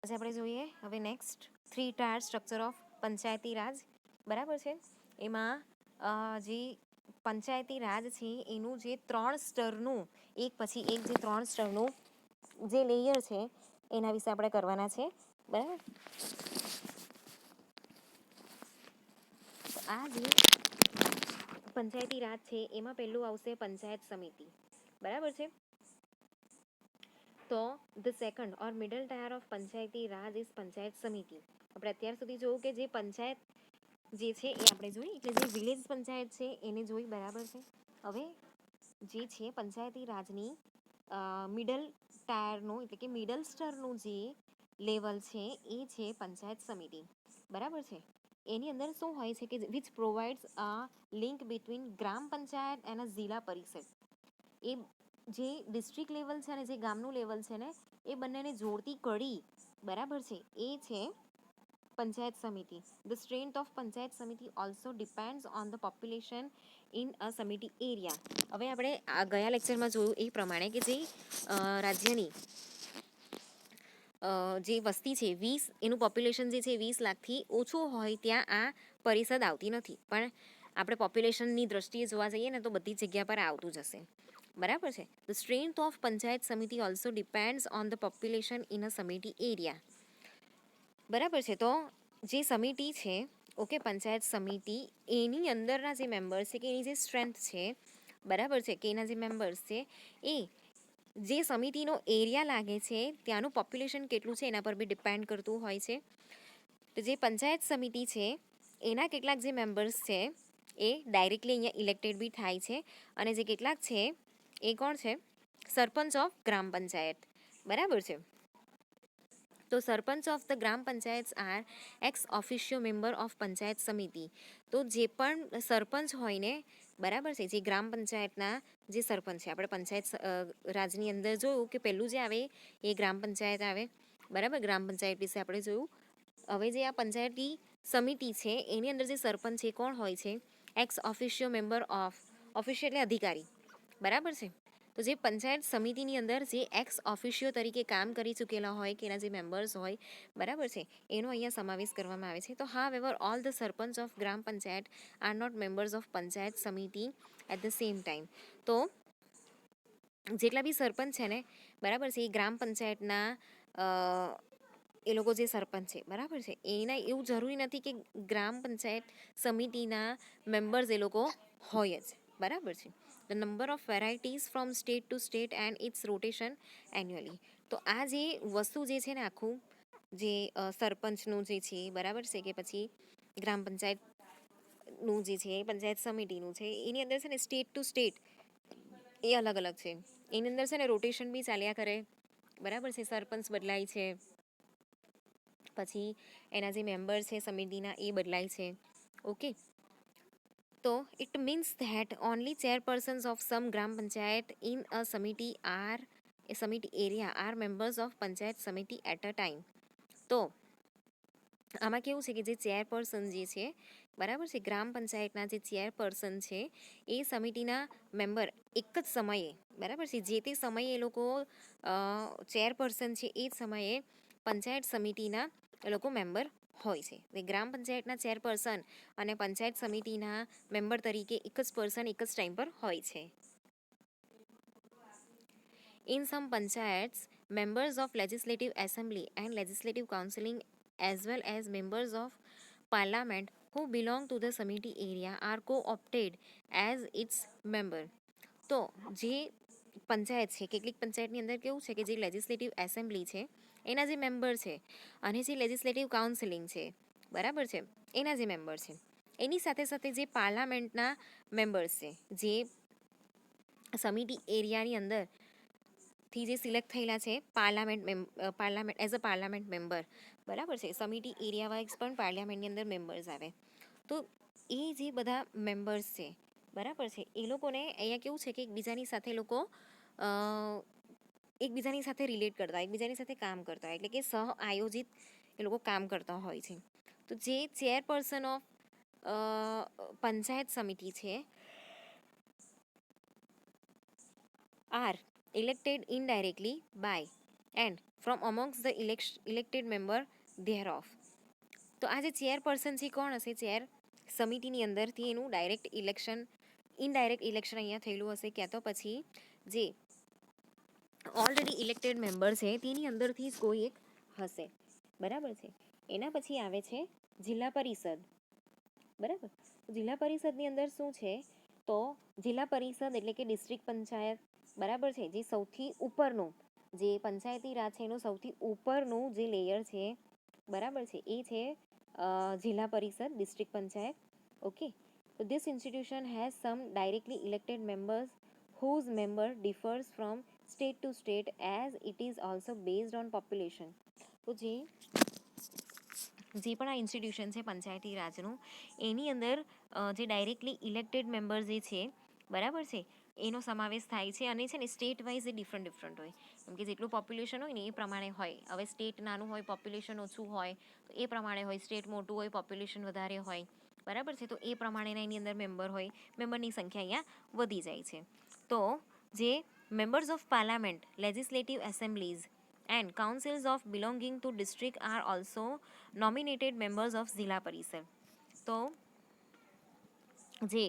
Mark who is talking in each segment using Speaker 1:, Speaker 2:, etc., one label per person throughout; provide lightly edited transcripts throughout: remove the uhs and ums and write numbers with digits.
Speaker 1: આજે આપણે જોઈએ હવે next 3 tyre structure of Panchayati રાજ, બરાબર છે. એમાં જે પંચાયતી રાજ છે એનું જે 3 સ્તરનું એક પછી એક જે 3 સ્તરનું જે લેયર છે એના વિશે આપણે કરવાના છે, બરાબર. આ જે પંચાયતી રાજ છે એમાં પહેલું આવશે પંચાયત સમિતિ, બરાબર છે. તો the second or middle tier of Panchayati Raj is Panchayat Samiti. આપણે અત્યાર સુધી જોયું કે જે પંચાયત જે છે એ આપણે જોઈ, એટલે જે વિલેજ પંચાયત છે એને જોઈ, બરાબર છે. હવે જે છે પંચાયતી રાજની મિડલ ટાયરનું એટલે કે મિડલ સ્તરનું જે લેવલ છે એ છે પંચાયત સમિતિ, બરાબર છે. એની અંદર શું હોય છે કે which provides a link between gram panchayat અને જિલ્લા પરિષદ. એ જે ડિસ્ટ્રિક્ટ લેવલ છે અને જે ગામનું લેવલ છે ને એ બંનેને જોડતી કડી, બરાબર છે, એ છે પંચાયત સમિતિ. ધ સ્ટ્રેન્થ ઓફ પંચાયત સમિતિ also depends on the population in a સમિતિ એરિયા. હવે આપણે ગયા લેક્ચરમાં જોયું એ પ્રમાણે કે જે રાજ્યની જે વસ્તી છે 20, એનું પોપ્યુલેશન જે છે 20 લાખથી ઓછું હોય ત્યાં આ પરિષદ આવતી નથી, પણ આપણે પોપ્યુલેશનની દ્રષ્ટિએ જોવા જઈએ ને તો બધી જગ્યા પર આવતું જ હશે, બરાબર છે. ધ સ્ટ્રેન્થ ઓફ પંચાયત સમિતિ also depends on the population in a સમિતિ એરિયા, બરાબર છે. તો જે સમિતિ છે, ઓકે, પંચાયત સમિતિ, એની અંદરના જે મેમ્બર્સ છે કે એની જે સ્ટ્રેન્થ છે, બરાબર છે, કે એના જે મેમ્બર્સ છે એ જે સમિતિનો એરિયા લાગે છે ત્યાંનું પોપ્યુલેશન કેટલું છે એના પર બી ડિપેન્ડ કરતું હોય છે. તો જે પંચાયત સમિતિ છે એના કેટલાક જે મેમ્બર્સ છે એ ડાયરેક્ટલી અહીંયા ઇલેક્ટેડ બી થાય છે, અને જે કેટલાક છે એ કોણ છે? સરપંચ ઓફ ગ્રામ પંચાયત, બરાબર છે. તો sarpanch of the gram panchayat are ex officio member of panchayat samiti. તો જે પણ સરપંચ હોય ને, બરાબર છે, જે ગ્રામ પંચાયતના જે સરપંચ છે, આપણે પંચાયત રાજની અંદર જોયું કે પહેલું જે આવે એ ગ્રામ પંચાયત આવે, બરાબર. ગ્રામ પંચાયત વિશે આપણે જોયું. હવે જે આ પંચાયતી સમિતિ છે એની અંદર જે સરપંચ છે કોણ હોય છે? X officio member of, officio એટલે અધિકારી, બરાબર છે. તો જે પંચાયત સમિતિની અંદર જે એક્સ ઓફિશિયો તરીકે કામ કરી ચૂકેલા હોય કે એના જે મેમ્બર્સ હોય, બરાબર છે, એનો અહીંયા સમાવેશ કરવામાં આવે છે. તો however all the sarpanch of gram panchayat are not members of panchayat સમિતિ એટ ધ સેમ ટાઈમ. તો જેટલા બી સરપંચ છે ને, બરાબર છે, એ ગ્રામ પંચાયતના એ લોકો જે સરપંચ છે, બરાબર છે, એના એવું જરૂરી નથી કે ગ્રામ પંચાયત સમિતિના મેમ્બર્સ એ લોકો હોય જ, બરાબર છે. The number of varieties from state to state and its rotation annually. તો આ જે વસ્તુ જે છે ને આખું જે સરપંચનું જે છે, બરાબર છે, કે પછી ગ્રામ પંચાયતનું જે છે, પંચાયત સમિતિનું છે, એની અંદર છે ને સ્ટેટ ટુ સ્ટેટ એ અલગ અલગ છે. એની અંદર છે ને રોટેશન બી ચાલ્યા કરે, બરાબર છે, સરપંચ બદલાય છે, પછી એના જે મેમ્બર છે સમિતિના એ બદલાય છે, ઓકે. તો it means that only chairpersons of some gram panchayat in a samiti are a samiti area are members of panchayat સમિતિ એટ અ ટાઈમ. તો આમાં કેવું છે કે જે ચેરપર્સન જે છે, બરાબર છે, ગ્રામ પંચાયતના જે ચેરપર્સન છે એ સમિતિના મેમ્બર એક જ સમયે, બરાબર છે, જે તે સમયે એ લોકો ચેરપર્સન છે એ જ સમયે પંચાયત સમિતિના એ લોકો મેમ્બર હોય છે. ગ્રામ પંચાયતના ચેરપર્સન અને પંચાયત સમિતિના મેમ્બર તરીકે એક જ પર્સન એક જ ટાઈમ પર હોય છે. In some panchayats, members of legislative assembly and legislative councilling as well as members of parliament who belong to the Samiti area are co-opted as its member. તો જે પંચાયત છે, કેટલીક પંચાયતની અંદર કેવું છે કે જે લેજિસ્લેટિવ એસેમ્બલી છે એના જે મેમ્બર છે અને જે લેજિસ્લેટિવ કાઉન્સિલિંગ છે, બરાબર છે, એના જે મેમ્બર છે, એની સાથે સાથે જે પાર્લામેન્ટના મેમ્બર્સ છે, જે સમિતિ એરિયાની અંદર થી જે સિલેક્ટ થયેલા છે parliament as a parliament member, બરાબર છે, સમિતિ એરિયા વાઇઝ પણ પાર્લામેન્ટની અંદર મેમ્બર્સ આવે. તો એ જે બધા મેમ્બર્સ છે, બરાબર છે, એ લોકોને અહીંયા કેવું છે કે એકબીજાની સાથે લોકો એકબીજાની સાથે રિલેટ કરતા, એકબીજાની સાથે કામ કરતા હોય, એટલે કે સહ આયોજિત એ લોકો કામ કરતા હોય છે. તો જે ચેરપર્સન ઓફ પંચાયત સમિતિ છે are elected indirectly by and from amongst the elected member thereof. તો આ જે ચેરપર્સન છે કોણ હશે? ચેર સમિતિની અંદરથી એનું ડાયરેક્ટ ઇલેક્શન, ઇનડાયરેક્ટ ઇલેક્શન અહીંયા થયેલું હશે, ક્યાં તો પછી જે ઓલરેડી ઇલેક્ટેડ મેમ્બર છે તેની અંદરથી જ કોઈ એક હશે. બરાબર છે. એના પછી આવે છે જિલ્લા પરિષદ. બરાબર. જિલ્લા પરિષદની અંદર શું છે? તો જિલ્લા પરિષદ એટલે કે ડિસ્ટ્રિક્ટ પંચાયત. બરાબર છે. જે સૌથી ઉપરનું જે પંચાયતી રાજ છે એનું સૌથી ઉપરનું જે લેયર છે, બરાબર છે, એ છે જિલ્લા પરિષદ, ડિસ્ટ્રિક્ટ પંચાયત. ઓકે. તો this institution has some directly elected members whose member differs from state to state as it is also based on population. તો જે પણ આ ઇન્સ્ટિટ્યુશન છે પંચાયતી રાજનું, એની અંદર જે ડાયરેક્ટલી ઇલેક્ટેડ મેમ્બર જે છે, બરાબર છે, એનો સમાવેશ થાય છે. અને છે ને સ્ટેટ વાઇઝ એ ડિફરન્ટ હોય, કેમ કે જેટલું પોપ્યુલેશન હોય ને એ પ્રમાણે હોય. હવે સ્ટેટ નાનું હોય, પોપ્યુલેશન ઓછું હોય તો એ પ્રમાણે હોય. સ્ટેટ મોટું હોય, પોપ્યુલેશન વધારે હોય, બરાબર છે, તો એ પ્રમાણેના એની અંદર મેમ્બર હોય. મેમ્બરની સંખ્યા અહીંયા વધી જાય છે. તો જે members of parliament, legislative assemblies and councils of belonging to district are also nominated members of જિલ્લા પરિષદ. તો જે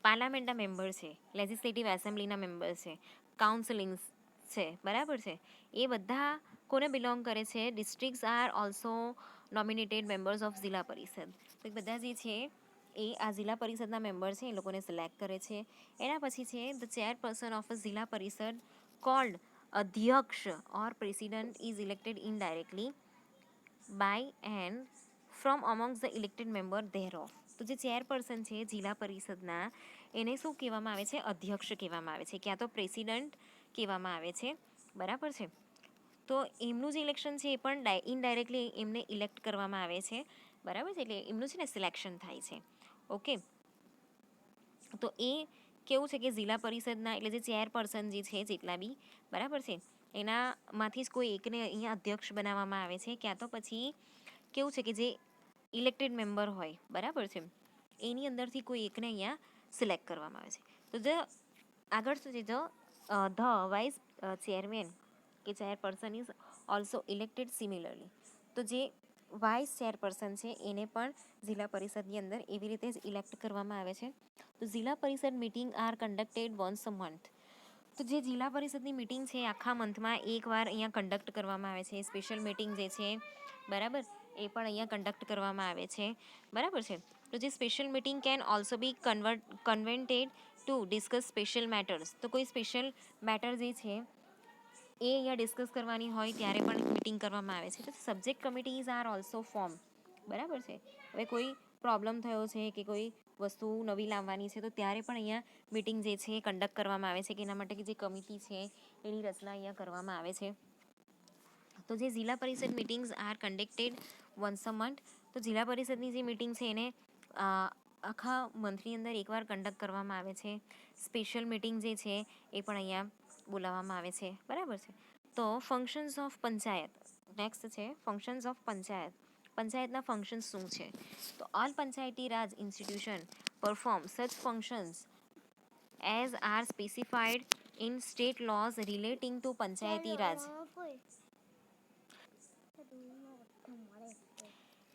Speaker 1: પાર્લામેન્ટના મેમ્બર છે, લેજિસ્લેટિવ એસેમ્બલીના મેમ્બર છે, કાઉન્સિલિંગ્સ છે, બરાબર છે, એ બધા કોને બિલોંગ કરે છે? Districts are also nominated members of zilla parishad. તો એ બધા જે છે એ આ જિલ્લા પરિષદના મેમ્બર છે, એ લોકોને સિલેક્ટ કરે છે. એના પછી છે ધ ચેરપર્સન ઓફ અ જિલ્લા parishad called adhyaksha or president is elected indirectly by and from amongst the elected member thereof. તો જે ચેરપર્સન છે જિલ્લા પરિષદના, એને શું કહેવામાં આવે છે? અધ્યક્ષ કહેવામાં આવે છે, ક્યાં તો પ્રેસિડન્ટ કહેવામાં આવે છે, બરાબર છે. તો એમનું જે ઇલેક્શન છે એ પણ ઇનડાયરેક્ટલી એમને ઇલેક્ટ કરવામાં આવે છે, બરાબર છે, એટલે એમનું છે ને સિલેક્શન થાય છે. ઓકે. તો એ કેવું છે કે જિલ્લા પરિષદના એટલે જે ચેરપર્સન જે છે જેટલા બી, બરાબર છે, એનામાંથી જ કોઈ એકને અહીંયા અધ્યક્ષ બનાવવામાં આવે છે, ક્યાં તો પછી કેવું છે કે જે ઇલેક્ટેડ મેમ્બર હોય, બરાબર છે, એની અંદરથી કોઈ એકને અહીંયા સિલેક્ટ કરવામાં આવે છે. તો જે આગળ શું છે, ધ વાઇસ ચેરમેન કે chairperson is also elected similarly. તો જે વાઇસ ચેરપર્સન છે એને પણ જિલ્લા પરિષદની અંદર એવી રીતે જ ઇલેક્ટ કરવામાં આવે છે. તો Zilla Parishad meeting are conducted once a month. તો જે જિલ્લા પરિષદની મિટિંગ છે આખા મંથમાં એકવાર અહીંયા કન્ડક્ટ કરવામાં આવે છે. સ્પેશિયલ મિટિંગ જે છે, બરાબર, એ પણ અહીંયા કન્ડક્ટ કરવામાં આવે છે, બરાબર છે. તો જે special meeting can also be convened to discuss special matters. તો કોઈ સ્પેશિયલ મેટર જે છે એ અહીંયા ડિસ્કસ કરવાની હોય ત્યારે પણ મિટિંગ કરવામાં આવે છે. તો subject committees are also form, બરાબર છે. હવે કોઈ પ્રોબ્લેમ થયો છે કે કોઈ વસ્તુ નવી લાવવાની છે તો ત્યારે પણ અહીંયા મિટિંગ જે છે એ કન્ડક્ટ કરવામાં આવે છે કે એના માટે જે કમિટી છે એની રચના અહીંયા કરવામાં આવે છે. તો જે Zilla Parishad meetings are conducted once a month. તો જિલ્લા પરિષદની જે મિટિંગ છે એને આખા મંથની અંદર એકવાર કન્ડક્ટ કરવામાં આવે છે. સ્પેશિયલ મિટિંગ જે છે એ પણ અહીંયા બોલાવવામાં આવે છે, બરાબર છે. તો ફંક્શન્સ ઓફ પંચાયત, નેક્સ્ટ છે ફંક્શન્સ ઓફ પંચાયત. પંચાયતના ફંક્શન્સ શું છે? તો all panchayati raj institution perform such functions as are specified in state laws relating to panchayati raj.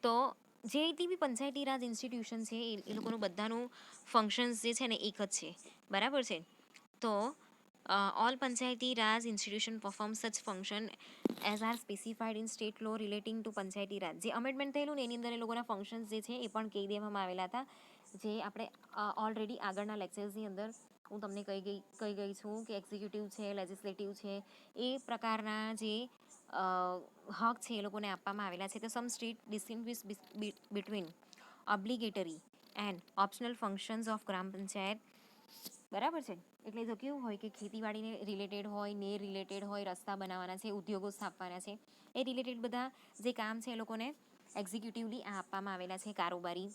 Speaker 1: તો જે બી પંચાયતી રાજ ઇન્સ્ટિટ્યુશન છે એ લોકોનું બધાનું ફંક્શન્સ જે છે ને એક જ છે, બરાબર છે. તો all panchayati raj institution perform such function as are specified in state law relating to panchayati raj. જે અમેન્ડમેન્ટ થયેલું ને એની અંદર એ લોકોના ફંક્શન્સ જે છે એ પણ કહી દેવામાં આવેલા હતા, જે આપણે ઓલરેડી આગળના લેક્ચર્સની અંદર હું તમને કહી ગઈ છું કે એક્ઝિક્યુટિવ છે, લેજિસ્લેટિવ છે, એ પ્રકારના જે હક છે એ લોકોને આપવામાં આવેલા છે. તો some state distinguish between obligatory and optional functions of ગ્રામ પંચાયત, બરાબર છે. એટલે જો કેવું હોય કે ખેતીવાડીને રિલેટેડ હોય, ને રિલેટેડ હોય, રસ્તા બનાવવાના છે, ઉદ્યોગો સ્થાપવાના છે, એ રિલેટેડ બધા જે કામ છે એ લોકોને એક્ઝિક્યુટિવલી આપવામાં આવેલા છે. કારોબારી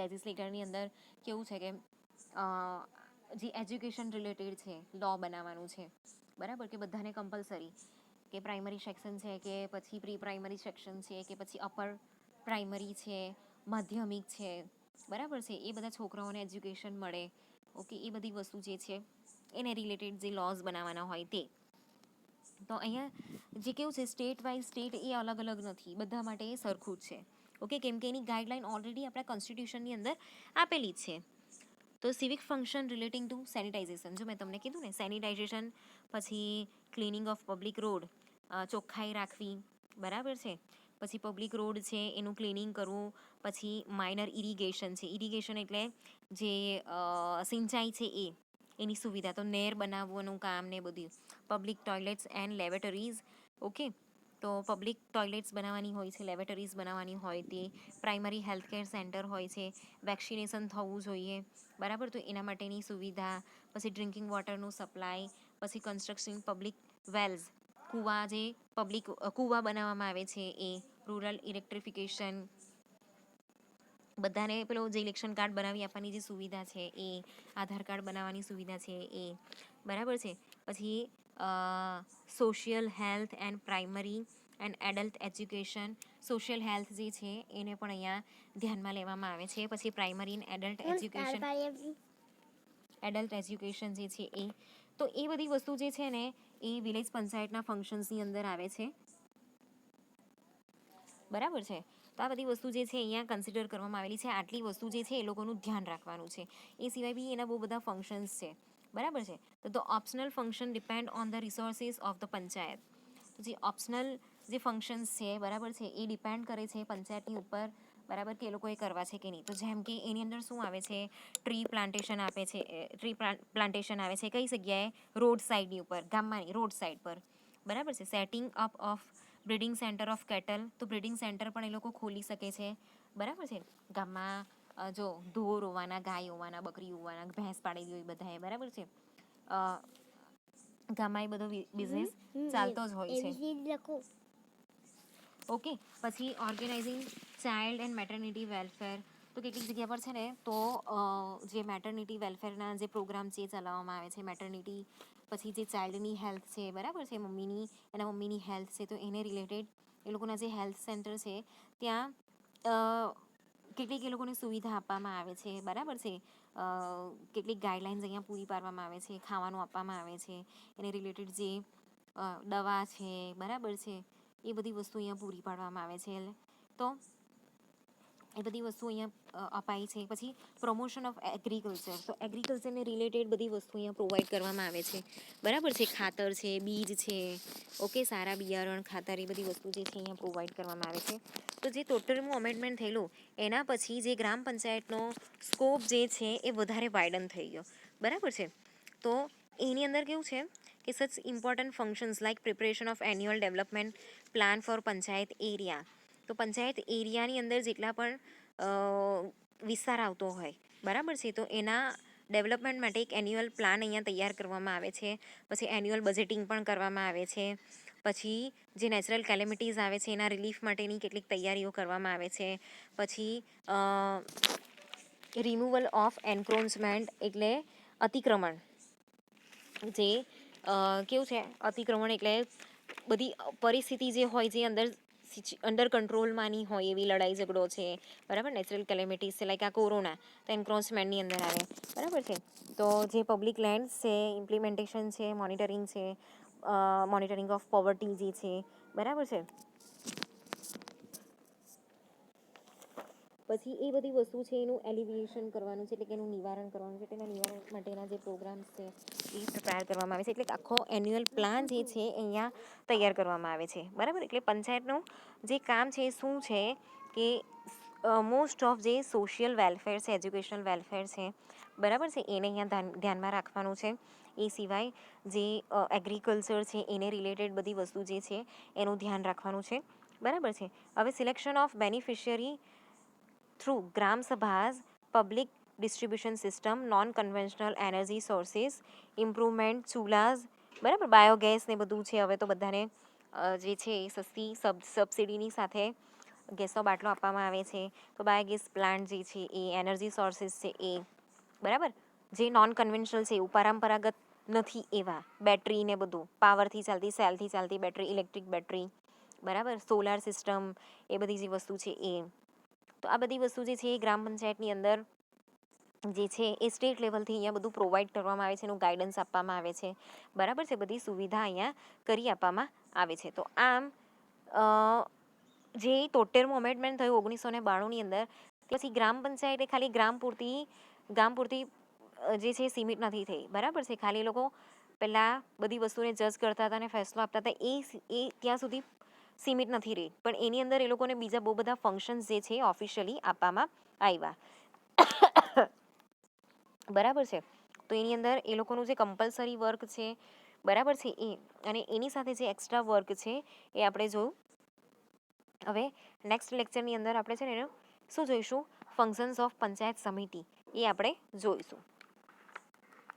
Speaker 1: લેજિસ્લેટરની અંદર કેવું છે કે જે એજ્યુકેશન રિલેટેડ છે, લો બનાવવાનું છે, બરાબર, કે બધાને કમ્પલસરી કે પ્રાઇમરી સેક્શન છે કે પછી પ્રી પ્રાઇમરી સેક્શન છે કે પછી અપર પ્રાઇમરી છે, માધ્યમિક છે, બરાબર છે, એ બધા છોકરાઓને એજ્યુકેશન મળે. ઓકે. એ બધી વસ્તુ જે છે એને રિલેટેડ જે લોઝ બનાવવાના હોય તે, તો અહીંયા જે કેવું છે સ્ટેટ વાઇઝ સ્ટેટ એ અલગ અલગ નથી, બધા માટે એ સરખું જ છે. ઓકે, કેમ કે એની ગાઈડલાઇન ઓલરેડી આપણા કોન્સ્ટિટ્યુશનની અંદર આપેલી જ છે. તો civic function relating to sanitisation, જો મેં તમને કીધું ને સેનિટાઇઝેશન, પછી ક્લિનિંગ ઓફ પબ્લિક રોડ, ચોખ્ખાઈ રાખવી, બરાબર છે. પછી પબ્લિક રોડ છે એનું ક્લિનિંગ કરવું. પછી માઇનર ઇરિગેશન છે, ઇરિગેશન એટલે જે સિંચાઈ છે એની સુવિધા, તો નહેર બનાવવાનું કામ ને બધું. Public toilets and laboratories, okay, તો પબ્લિક ટોયલેટ્સ બનાવવાની હોય છે, લેબોરેટરીઝ બનાવવાની હોય તે. પ્રાઇમરી હેલ્થ કેર સેન્ટર હોય છે, વેક્સિનેશન થવું જોઈએ, બરાબર, તો એના માટેની સુવિધા. પછી ડ્રિંકિંગ વોટરનું સપ્લાય, પછી કન્સ્ટ્રક્શન પબ્લિક વેલ્સ, કૂવા જે પબ્લિક કૂવા બનાવવામાં આવે છે એ. રૂરલ ઇલેક્ટ્રિફિકેશન, બધાને પેલો જે ઇલેક્શન કાર્ડ બનાવી આપવાની જે સુવિધા છે એ. આધાર કાર્ડ બનાવવાની સુવિધા છે એ, બરાબર છે. પછી social health and primary and adult education, social health જે છે એને પણ અહીંયા ધ્યાનમાં લેવામાં આવે છે. પછી પ્રાઇમરી એન્ડ એડલ્ટ એજ્યુકેશન જે છે એ. તો એ બધી વસ્તુ જે છે ને એ વિલેજ પંચાયતના ફંક્શન્સની અંદર આવે છે, બરાબર છે. તો આ બધી વસ્તુ જે છે અહીંયા કન્સિડર કરવામાં આવેલી છે. આટલી વસ્તુ જે છે એ લોકોનું ધ્યાન રાખવાનું છે. એ સિવાય બી એના બહુ બધા ફંક્શન્સ છે, બરાબર છે. તો optional function depend on the resources of the panchayat. તો જે ઓપ્શનલ જે ફંક્શન્સ છે, બરાબર છે, એ ડિપેન્ડ કરે છે પંચાયતની ઉપર, બરાબર, કે એ લોકોએ કરવા છે કે નહીં. તો જેમ કે એની અંદર શું આવે છે, ટ્રી પ્લાન્ટેશન આપે છે, ટ્રી પ્લાન્ટેશન આવે છે કઈ જગ્યાએ, રોડ સાઈડની ઉપર, ગામમાં રોડ સાઈડ પર, બરાબર છે. Setting up of breeding centre of cattle, તો બ્રિડિંગ સેન્ટર પણ એ લોકો ખોલી શકે છે, બરાબર છે. ગામમાં જો ઢોર હોવાના, ગાય હોવાના, બકરી હોવાના, ભેંસ પાડેલી હોય બધાએ, બરાબર છે. ગામમાં એ બધો બિઝનેસ ચાલતો જ હોય છે. ઓકે, પછી organising child and maternity welfare, તો કેટલીક જગ્યા પર છે ને તો જે મેટર્નિટી વેલફેરના જે પ્રોગ્રામ છે એ ચલાવવામાં આવે છે. મેટર્નિટી, પછી જે ચાઇલ્ડની હેલ્થ છે, બરાબર છે, એના મમ્મીની હેલ્થ છે, તો એને રિલેટેડ એ લોકોના જે હેલ્થ સેન્ટર છે ત્યાં કેટલીક એ લોકોને સુવિધા આપવામાં આવે છે, બરાબર છે. કેટલીક ગાઈડલાઇન્સ અહીંયા પૂરી પાડવામાં આવે છે, ખાવાનું આપવામાં આવે છે, એને રિલેટેડ જે દવા છે, બરાબર છે, એ બધી વસ્તુ અહીંયા પૂરી પાડવામાં આવે છે. તો એ બધી વસ્તુ અહીંયા અપાય છે. પછી પ્રમોશન ઓફ એગ્રીકલ્ચર, તો એગ્રીકલ્ચરને રિલેટેડ બધી વસ્તુ અહીંયા પ્રોવાઈડ કરવામાં આવે છે, બરાબર છે. ખાતર છે, બીજ છે, ઓકે, સારા બિયારણ, ખાતર, એ બધી વસ્તુ જે છે અહીંયા પ્રોવાઈડ કરવામાં આવે છે. તો જે ટોટલનું અમેન્ડમેન્ટ થયેલું એના પછી જે ગ્રામ પંચાયતનો સ્કોપ જે છે એ વધારે વાઇડન થઈ ગયો, બરાબર છે. તો એની અંદર કેવું છે કે such important functions like preparation of annual development plan for panchayat area, તો પંચાયત એરિયાની અંદર જેટલા પણ વિસ્તાર આવતો હોય, બરાબર છે, તો એના ડેવલપમેન્ટ માટે એક એન્યુઅલ પ્લાન અહીંયા તૈયાર કરવામાં આવે છે. પછી એન્યુઅલ બજેટિંગ પણ કરવામાં આવે છે. પછી જે નેચરલ કેલેમિટીઝ આવે છે એના રિલીફ માટેની કેટલીક તૈયારીઓ કરવામાં આવે છે. પછી રિમૂવલ ઓફ એન્ક્રોચમેન્ટ એટલે અતિક્રમણ, જે કેવું છે, અતિક્રમણ એટલે બધી પરિસ્થિતિ જે હોય જે અંડર કંટ્રોલમાંની હોય એવી લડાઈ ઝઘડો છે, બરાબર. નેચરલ કેલેમિટીઝ છે લાઈક આ કોરોના, તો એન્ક્રોચમેન્ટની અંદર આવે, બરાબર છે. તો જે પબ્લિક લેન્ડ્સ છે, ઇમ્પ્લિમેન્ટેશન છે, મોનિટરિંગ છે, મોનિટરિંગ ઓફ પોવર્ટી જે છે, બરાબર છે. પછી એ બધી વસ્તુ છે એનું એલિવિએશન કરવાનું છે, એટલે કે એનું નિવારણ કરવાનું છે. તેના નિવારણ માટેના જે પ્રોગ્રામ્સ છે એ પ્રિપેર કરવામાં આવે છે. એટલે આખો એન્યુઅલ પ્લાન જે છે અહીંયા તૈયાર કરવામાં આવે છે, બરાબર. એટલે પંચાયતનું જે કામ છે એ શું છે કે મોસ્ટ ઓફ જે સોશિયલ વેલફેર છે, એજ્યુકેશનલ વેલફેર છે, બરાબર છે, એને અહીંયા ધ્યાનમાં રાખવાનું છે. એ સિવાય જે એગ્રીકલ્ચર છે એને રિલેટેડ બધી વસ્તુ જે છે એનું ધ્યાન રાખવાનું છે, બરાબર છે. હવે selection of beneficiary through gram sabhas, public distribution system, non conventional energy sources, improvement chulhas, બરાબર, બાયોગેસ ને બધું છે. હવે તો બધાને જે છે એ સસ્તી સબસિડીની સાથે ગેસનો બાટલો આપવામાં આવે છે. તો બાયોગેસ પ્લાન્ટ જે છે એ એનર્જી સોર્સિસ છે એ, બરાબર, જે નોન કન્વેન્શનલ છે એવું પરંપરાગત નથી એવા, બેટરી ને બધું, પાવરથી ચાલતી, સેલથી ચાલતી બેટરી, ઇલેક્ટ્રિક બેટરી, બરાબર, સોલાર સિસ્ટમ, એ બધી જે વસ્તુ છે એ. તો આ બધી વસ્તુ જે છે એ ગ્રામ પંચાયતની અંદર જે છે એ સ્ટેટ લેવલથી અહીંયા બધું પ્રોવાઈડ કરવામાં આવે છે, એનું ગાઈડન્સ આપવામાં આવે છે, બરાબર છે, બધી સુવિધા અહીંયા કરી આપવામાં આવે છે. તો આમ જે 73મું અમેન્ડમેન્ટ થયું 1992ની અંદર, પછી ગ્રામ પંચાયતે ખાલી ગામ પૂરતી જે છે સીમિત નથી થઈ, બરાબર છે. ખાલી એ લોકો પહેલાં બધી વસ્તુને જજ કરતા હતા અને ફેસલો આપતા હતા, એ ત્યાં સુધી સીમિત નથી રહી, પણ એની અંદર એ લોકોને બીજા બહુ બધા ફંક્શન્સ જે છે ઓફિશિયલી આપવામાં આવ્યા, બરાબર છે. તો એની અંદર એ લોકોનું જે કમ્પલસરી વર્ક છે, બરાબર છે, એ અને એની સાથે જે એક્સ્ટ્રા વર્ક છે એ આપણે જોયું. હવે નેક્સ્ટ લેક્ચરની અંદર આપણે છે ને એનું શું જોઈશું, ફંક્શન્સ ઓફ પંચાયત સમિતિ, એ આપણે જોઈશું.